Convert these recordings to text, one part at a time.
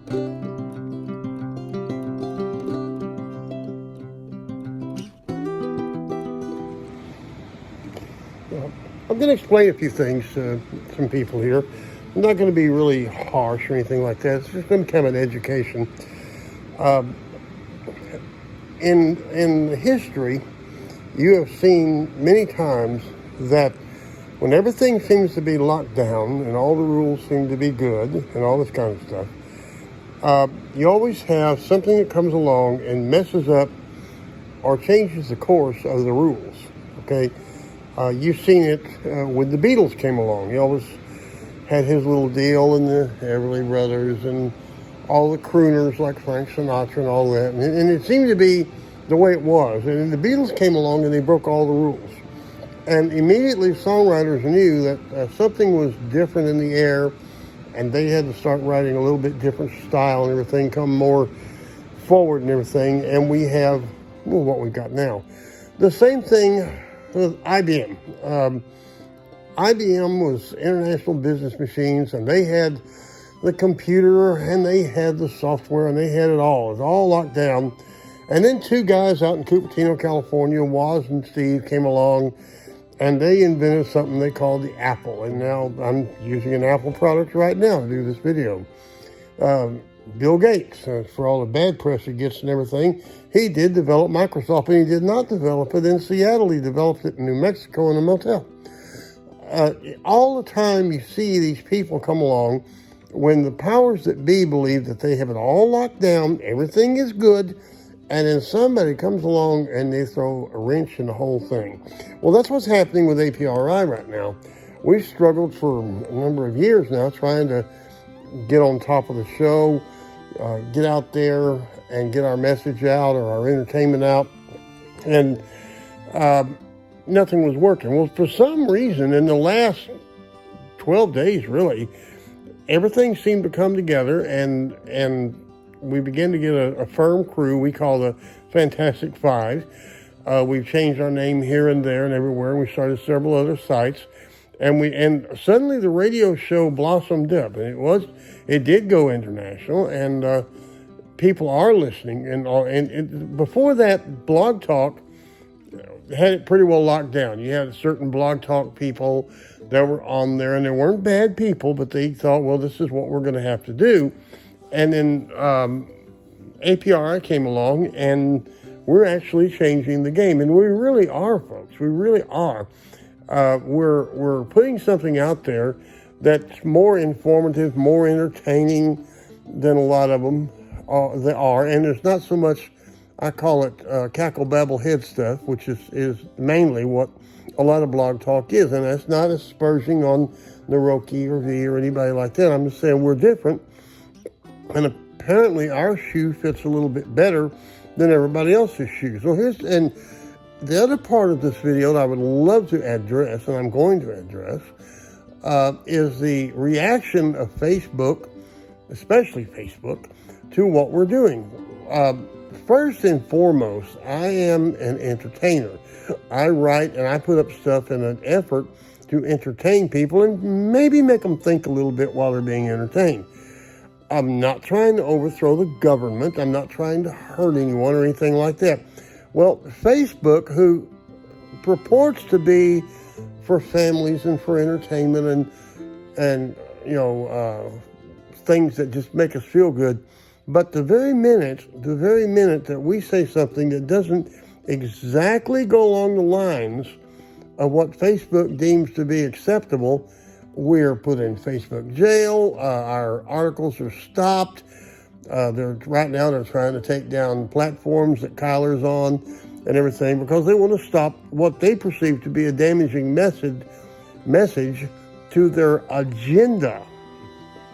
I'm going to explain a few things to some people here. I'm not going to be really harsh or anything like that. It's just going to become an education. In history, you have seen many times that when everything seems to be locked down and all the rules seem to be good and all this kind of stuff, you always have something that comes along and messes up or changes the course of the rules. Okay, you've seen it when the Beatles came along. He always had his little deal, and the Everly Brothers and all the crooners like Frank Sinatra and all that. And it seemed to be the way it was. And then the Beatles came along and they broke all the rules. And immediately songwriters knew that something was different in the air, and they had to start writing a little bit different style and everything, come more forward and everything. And we have, well, what we've got now. The same thing with IBM. IBM was International Business Machines, and they had the computer, and they had the software, and they had it all. It was all locked down. And then two guys out in Cupertino, California, Woz and Steve, came along, and they invented something they called the Apple. And now I'm using an Apple product right now to do this video. Bill Gates, for all the bad press he gets and everything, he did develop Microsoft, and he did not develop it in Seattle. He developed it in New Mexico in a motel. All the time you see these people come along when the powers that be believe that they have it all locked down, everything is good, and then somebody comes along and they throw a wrench in the whole thing. Well, that's what's happening with APRI right now. We've struggled for a number of years now trying to get on top of the show, get out there and get our message out or our entertainment out, and nothing was working. Well, for some reason, in the last 12 days, really, everything seemed to come together, and we began to get a firm crew we call the Fantastic Five. We've changed our name here and there and everywhere. We started several other sites, and suddenly the radio show blossomed up, and it did go international, and people are listening. And before that, Blog Talk had it pretty well locked down. You had certain Blog Talk people that were on there, and they weren't bad people, but they thought, well, this is what we're going to have to do. And then APRI came along, and we're actually changing the game. And we really are, folks. We really are. We're putting something out there that's more informative, more entertaining than a lot of them they are. And there's not so much, I call it cackle babble head stuff, which is mainly what a lot of Blog Talk is. And that's not aspersion on Naroki or V or anybody like that. I'm just saying we're different. And apparently our shoe fits a little bit better than everybody else's shoes. Well, and the other part of this video that I would love to address, and I'm going to address, is the reaction of Facebook, especially Facebook, to what we're doing. First and foremost, I am an entertainer. I write and I put up stuff in an effort to entertain people and maybe make them think a little bit while they're being entertained. I'm not trying to overthrow the government. I'm not trying to hurt anyone or anything like that. Well, Facebook, who purports to be for families and for entertainment and things that just make us feel good, but the very minute that we say something that doesn't exactly go along the lines of what Facebook deems to be acceptable, we're put in Facebook jail. Our articles are stopped. Right now they're trying to take down platforms that Kyler's on and everything because they want to stop what they perceive to be a damaging message to their agenda.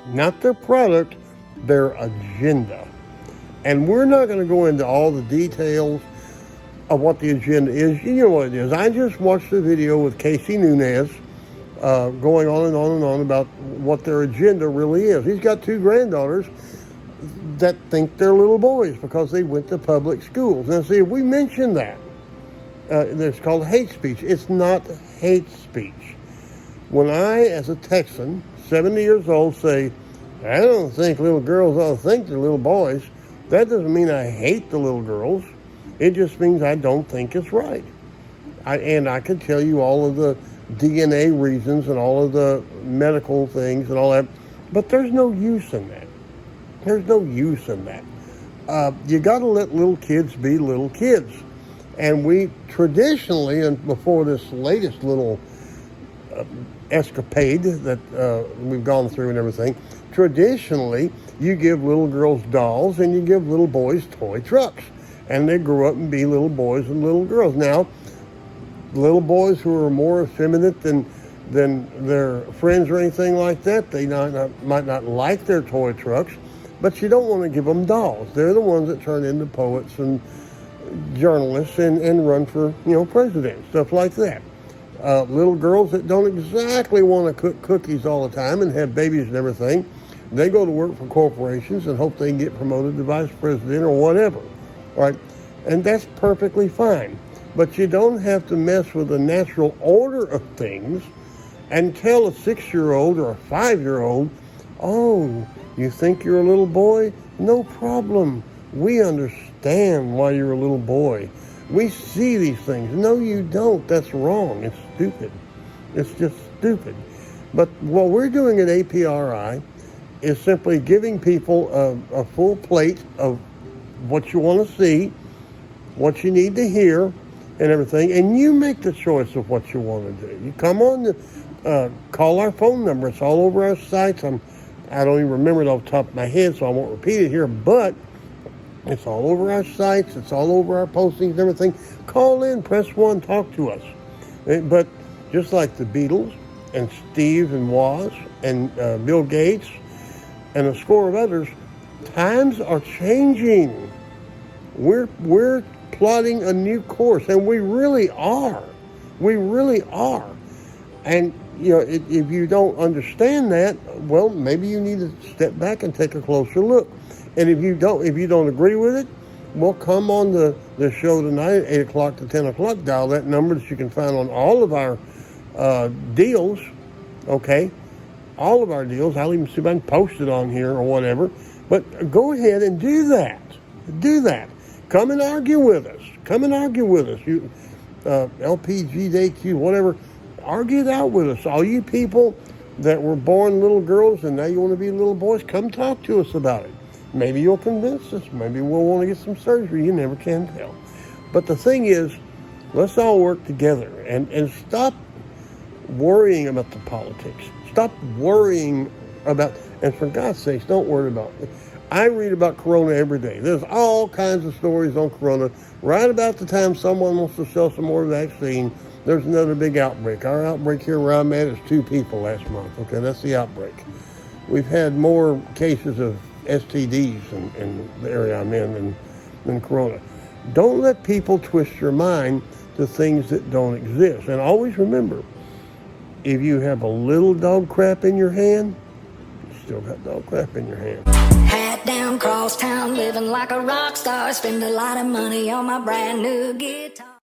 Not their product, their agenda. And we're not going to go into all the details of what the agenda is. You know what it is. I just watched a video with Casey Nunez going on and on and on about what their agenda really is. He's got two granddaughters that think they're little boys because they went to public schools. Now, see, if we mention that, it's called hate speech. It's not hate speech. When I, as a Texan, 70 years old, say, I don't think little girls ought to think they're little boys. That doesn't mean I hate the little girls. It just means I don't think it's right. And I could tell you all of the DNA reasons and all of the medical things and all that, but there's no use in that. There's no use in that. You got to let little kids be little kids. And we traditionally, and before this latest little escapade that we've gone through and everything, traditionally you give little girls dolls and you give little boys toy trucks. And they grow up and be little boys and little girls. Now, little boys who are more effeminate than their friends or anything like that, they might not like their toy trucks, but you don't want to give them dolls. They're the ones that turn into poets and journalists and run for, president, stuff like that. Little girls that don't exactly want to cook cookies all the time and have babies and everything, they go to work for corporations and hope they can get promoted to vice president or whatever. All right? And that's perfectly fine. But you don't have to mess with the natural order of things and tell a 6-year-old or a 5-year-old, oh, you think you're a little boy? No problem. We understand why you're a little boy. We see these things. No, you don't. That's wrong. It's stupid. It's just stupid. But what we're doing at APRI is simply giving people a full plate of what you want to see, what you need to hear, and everything, and you make the choice of what you want to do. You come on, call our phone number. It's all over our sites. I don't even remember it off the top of my head, so I won't repeat it here, but it's all over our sites. It's all over our postings and everything. Call in, press 1, talk to us. But just like the Beatles and Steve and Woz and Bill Gates and a score of others, times are changing. We're plotting a new course, and we really are. We really are. And if you don't understand that, well, maybe you need to step back and take a closer look. And if you don't agree with it, well, come on the show tonight at 8 o'clock to 10 o'clock. Dial that number that you can find on all of our deals. Okay, all of our deals. I'll even see if I can post it on here or whatever. But go ahead and do that. Do that. Come and argue with us. Come and argue with us. You, LPGDQ, whatever. Argue it out with us. All you people that were born little girls and now you want to be little boys, come talk to us about it. Maybe you'll convince us. Maybe we'll want to get some surgery. You never can tell. But the thing is, let's all work together and stop worrying about the politics. Stop worrying about, and for God's sakes, don't worry about it. I read about Corona every day. There's all kinds of stories on Corona. Right about the time someone wants to sell some more vaccine, there's another big outbreak. Our outbreak here where I'm at is 2 people last month. Okay, that's the outbreak. We've had more cases of STDs in the area I'm in than Corona. Don't let people twist your mind to things that don't exist. And always remember, if you have a little dog crap in your hand, you still got dog crap in your hand. Hat down, cross town, living like a rock star. Spend a lot of money on my brand new guitar.